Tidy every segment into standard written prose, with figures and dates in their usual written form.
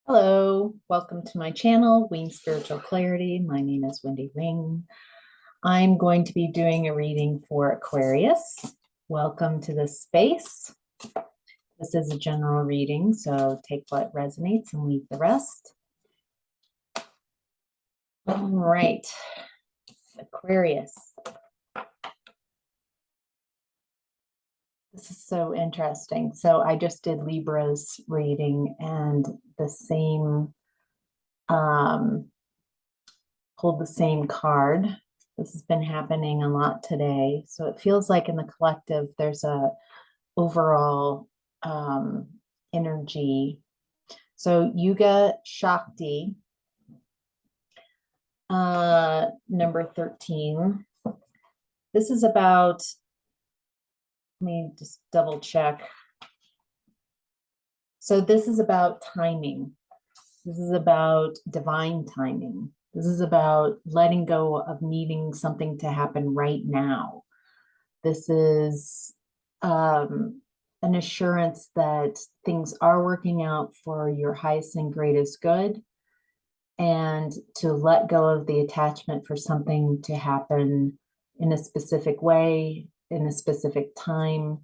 Hello, welcome to my channel, Wing Spiritual Clarity. My name is Wendy Wing. I'm going to be doing a reading for Aquarius. Welcome to this space. This is a general reading, so take what resonates and leave the rest. All right, Aquarius. This is so interesting. So I just did Libra's reading and the same, pulled the same card. This has been happening a lot today. So it feels like in the collective, there's a overall energy. So Yuga Shakti, number 13. This is about, let me just double check. So this is about timing. This is about divine timing. This is about letting go of needing something to happen right now. This is an assurance that things are working out for your highest and greatest good, and to let go of the attachment for something to happen in a specific way, in a specific time,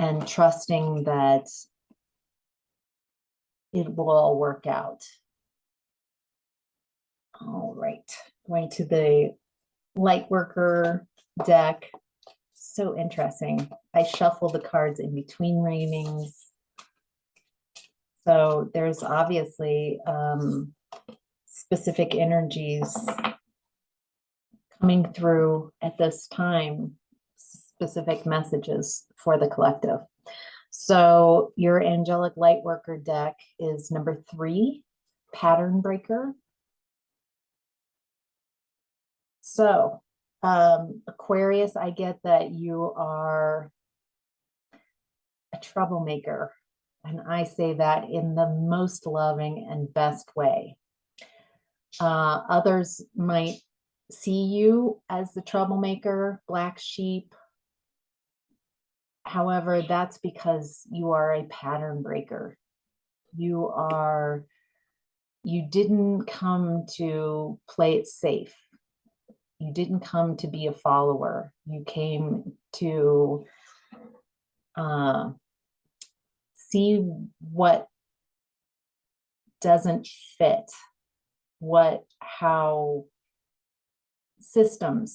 and trusting that it will all work out. All right, going to the Lightworker deck. So interesting. I shuffle the cards in between readings. So there's obviously specific energies coming through at this time, specific messages for the collective. So your Angelic Lightworker deck is number 3, Pattern Breaker. So Aquarius, I get that you are a troublemaker, and I say that in the most loving and best way. Others might see you as the troublemaker, black sheep. However, that's because you are a pattern breaker. You didn't come to play it safe. You didn't come to be a follower. You came to see what doesn't fit, how system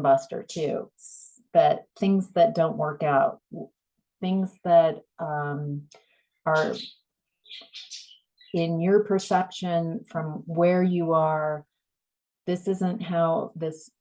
buster too, that things that don't work out, things that are in your perception from where you are. This isn't how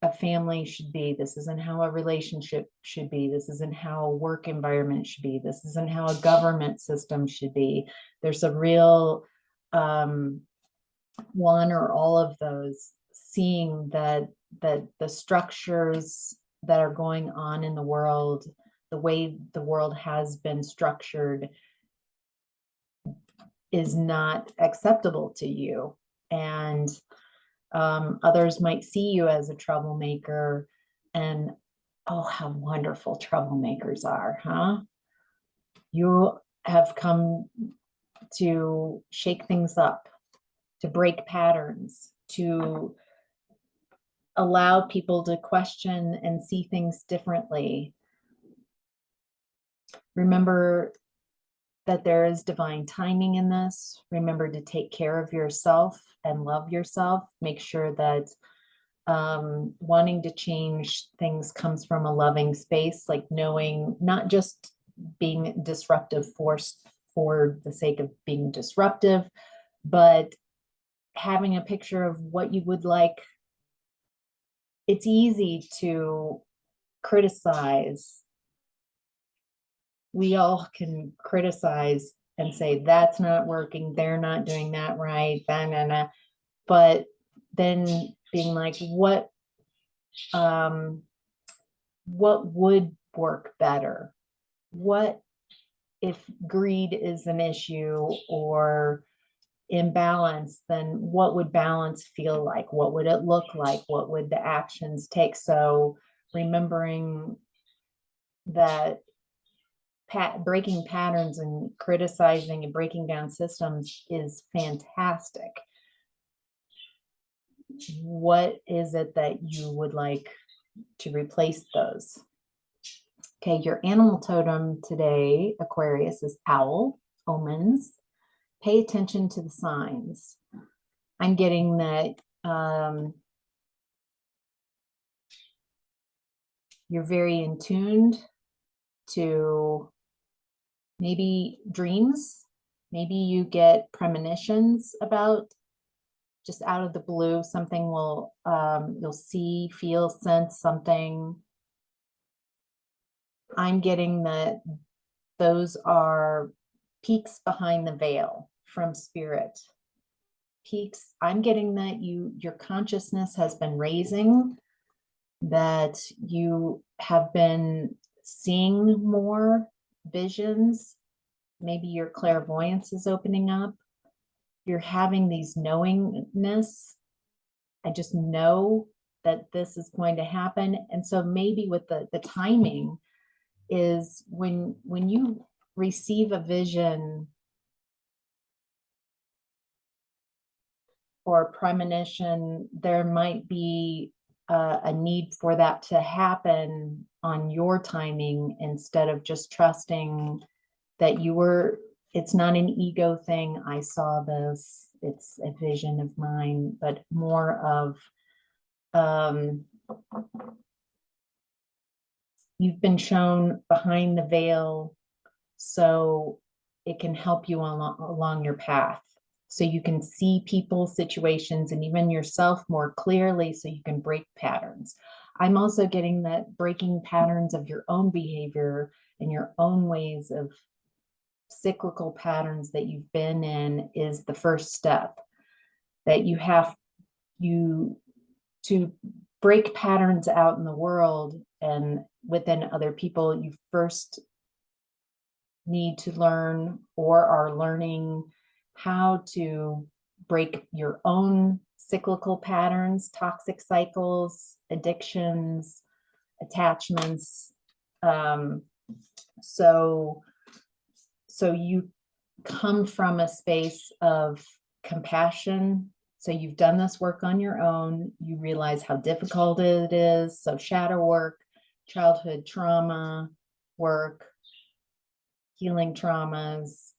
a family should be. This isn't how a relationship should be. This isn't how a work environment should be. This isn't how a government system should be. There's a real one or all of those, seeing that the structures that are going on in the world, the way the world has been structured, is not acceptable to you. And others might see you as a troublemaker, and oh, how wonderful troublemakers are, huh? You have come to shake things up, to break patterns, to allow people to question and see things differently. Remember that there is divine timing in this. Remember to take care of yourself and love yourself. Make sure that wanting to change things comes from a loving space, like knowing, not just being disruptive force for the sake of being disruptive, but having a picture of what you would like. It's easy to criticize. We all can criticize and say, that's not working, they're not doing that right, blah, blah, blah. But then being like, what would work better? What if greed is an issue or imbalance, then what would balance feel like? What would it look like? What would the actions take? So remembering that breaking patterns and criticizing and breaking down systems is fantastic. What is it that you would like to replace those? Okay, your animal totem today, Aquarius, is owl, omens. Pay attention to the signs. I'm getting that you're very in tuned to maybe dreams. Maybe you get premonitions about, just out of the blue, something will, you'll see, feel, sense something. I'm getting that those are peaks behind the veil from spirit. Peaks, I'm getting that your consciousness has been raising, that you have been seeing more visions. Maybe your clairvoyance is opening up. You're having these knowingness. I just know that this is going to happen. And so maybe with the timing is when you receive a vision or a premonition, there might be a need for that to happen on your timing, instead of just trusting that it's not an ego thing. I saw this, it's a vision of mine, but more of, you've been shown behind the veil, so it can help you along your path. So you can see people, situations, and even yourself more clearly, so you can break patterns. I'm also getting that breaking patterns of your own behavior and your own ways of cyclical patterns that you've been in is the first step. That you have to break patterns out in the world and within other people, you first need to learn, or are learning, how to break your own cyclical patterns, toxic cycles, addictions, attachments. So you come from a space of compassion. So you've done this work on your own. You realize how difficult it is. So shadow work, childhood trauma work, healing traumas,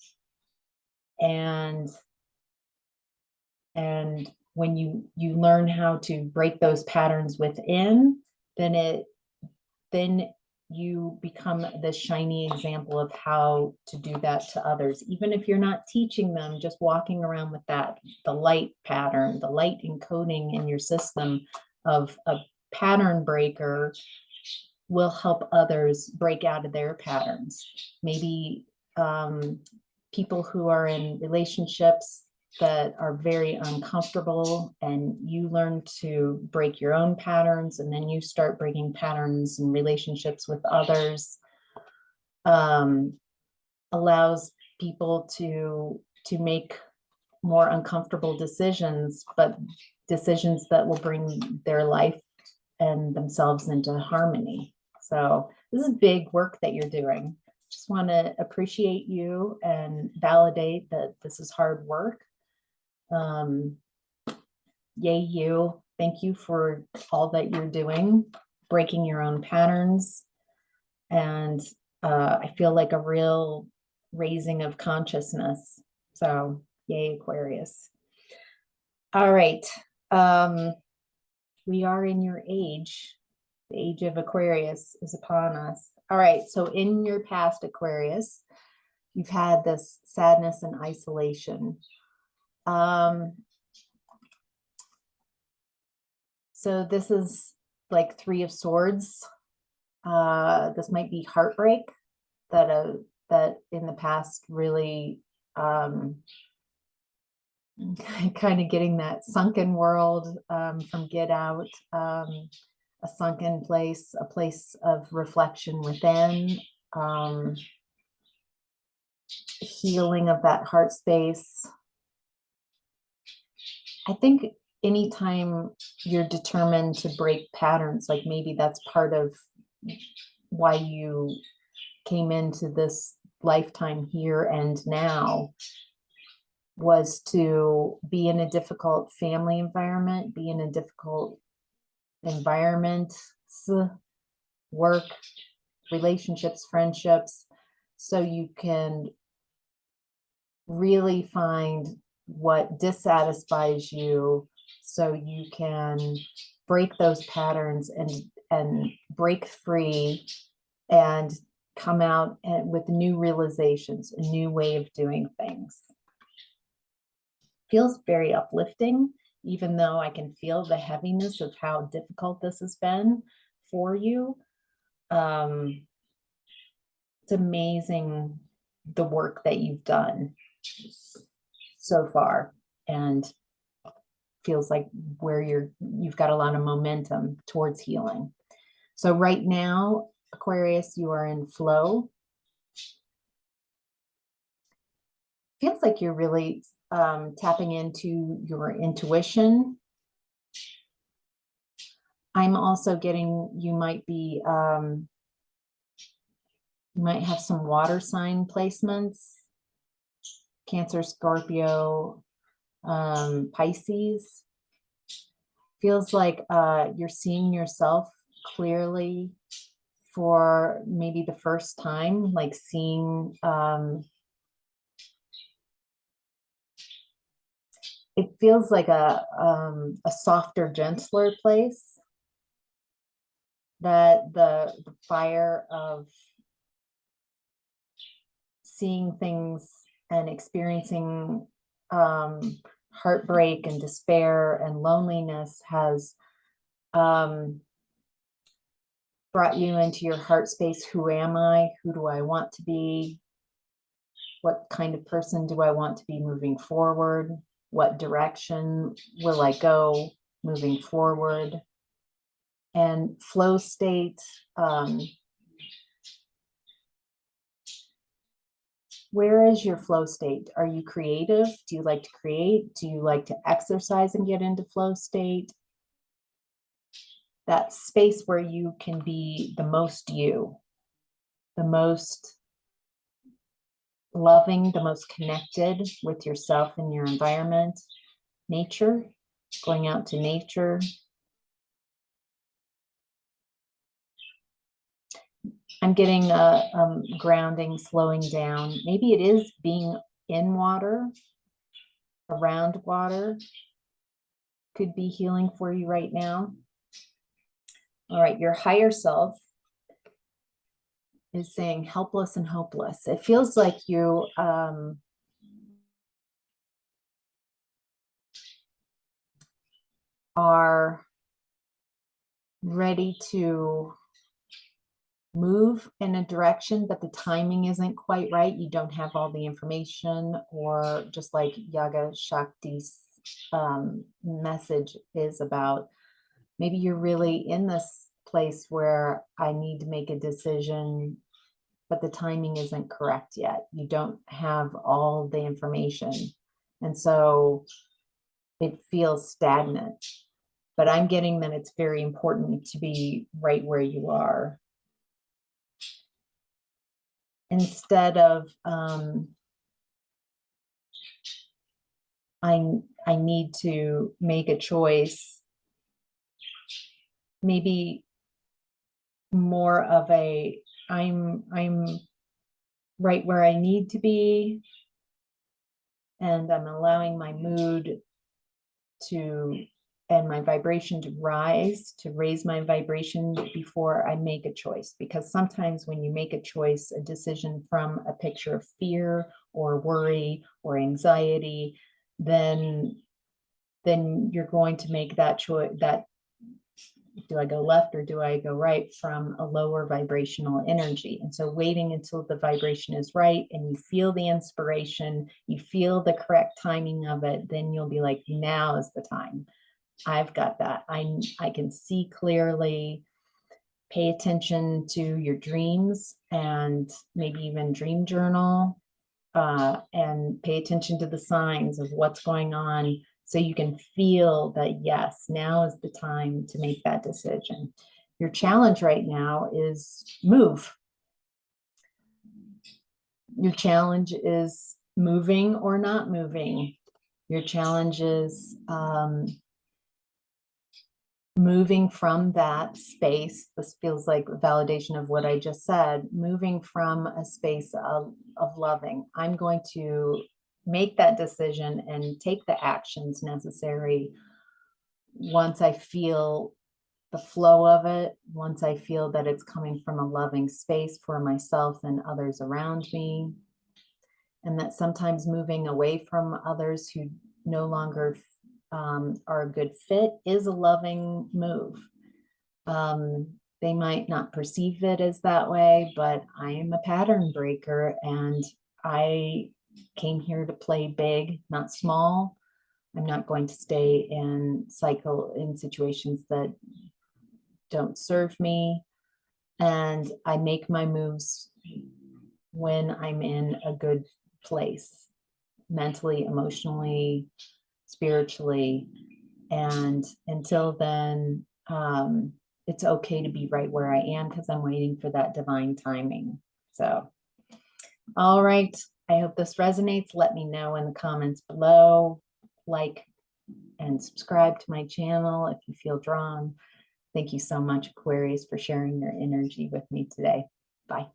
and when you learn how to break those patterns within, then you become the shiny example of how to do that to others. Even if you're not teaching them, just walking around with that, the light pattern, the light encoding in your system of a pattern breaker will help others break out of their patterns. Maybe people who are in relationships that are very uncomfortable, and you learn to break your own patterns, and then you start breaking patterns in relationships with others, allows people to make more uncomfortable decisions, but decisions that will bring their life and themselves into harmony. So this is big work that you're doing. Just want to appreciate you and validate that this is hard work. Yay you. Thank you for all that you're doing, breaking your own patterns. And I feel like a real raising of consciousness. So yay, Aquarius. All right. We are in your age. The age of Aquarius is upon us. All right. So in your past, Aquarius, you've had this sadness and isolation. So this is like Three of Swords. This might be heartbreak that in the past really kind of getting that sunken world from Get Out, a sunken place, a place of reflection within, healing of that heart space. I think anytime you're determined to break patterns, like maybe that's part of why you came into this lifetime here and now was to be in a difficult family environment, be in a difficult environment, work, relationships, friendships, so you can really find what dissatisfies you, so you can break those patterns and break free and come out with new realizations, a new way of doing things. Feels very uplifting, even though I can feel the heaviness of how difficult this has been for you. It's amazing the work that you've done so far, and feels like where you've got a lot of momentum towards healing. So right now, Aquarius, you are in flow. Feels like you're really tapping into your intuition. I'm also getting, you might have some water sign placements, Cancer, Scorpio, Pisces. Feels like you're seeing yourself clearly for maybe the first time, like seeing, it feels like a softer, gentler place, that the fire of seeing things and experiencing heartbreak and despair and loneliness has brought you into your heart space. Who am I? Who do I want to be? What kind of person do I want to be moving forward? What direction will I go moving forward? And flow state, where is your flow state? Are you creative? Do you like to create? Do you like to exercise and get into flow state? That space where you can be the most you, the most loving, the most connected with yourself and your environment, nature, going out to nature. I'm getting grounding, slowing down. Maybe it is being in water, around water, could be healing for you right now. All right, your higher self is saying helpless and hopeless. It feels like you are ready to move in a direction, but the timing isn't quite right. You don't have all the information, or just like Yaga Shakti's message is about, maybe you're really in this place where I need to make a decision, but the timing isn't correct yet. You don't have all the information. And so it feels stagnant, but I'm getting that it's very important to be right where you are. Instead of, I need to make a choice, maybe more of a, I'm right where I need to be, and I'm allowing my mood to, and my vibration to rise, to raise my vibration before I make a choice. Because sometimes when you make a choice, a decision from a picture of fear or worry or anxiety, then you're going to make that choice, that do I go left or do I go right, from a lower vibrational energy. And so waiting until the vibration is right and you feel the inspiration, you feel the correct timing of it, then you'll be like, now is the time. I've got that. I can see clearly. Pay attention to your dreams, and maybe even dream journal, and pay attention to the signs of what's going on, so you can feel that, yes, now is the time to make that decision. Your challenge right now is move. Your challenge is moving or not moving. Your challenge is moving from that space. This feels like a validation of what I just said, moving from a space of loving. I'm going to make that decision and take the actions necessary once I feel the flow of it, once I feel that it's coming from a loving space for myself and others around me. And that sometimes moving away from others who no longer are a good fit is a loving move. They might not perceive it as that way, but I am a pattern breaker and I came here to play big, not small. I'm not going to stay in situations that don't serve me. And I make my moves when I'm in a good place, mentally, emotionally, spiritually. And until then, it's okay to be right where I am because I'm waiting for that divine timing. So, all right. I hope this resonates. Let me know in the comments below. Like and subscribe to my channel if you feel drawn. Thank you so much, Aquarius, for sharing your energy with me today. Bye.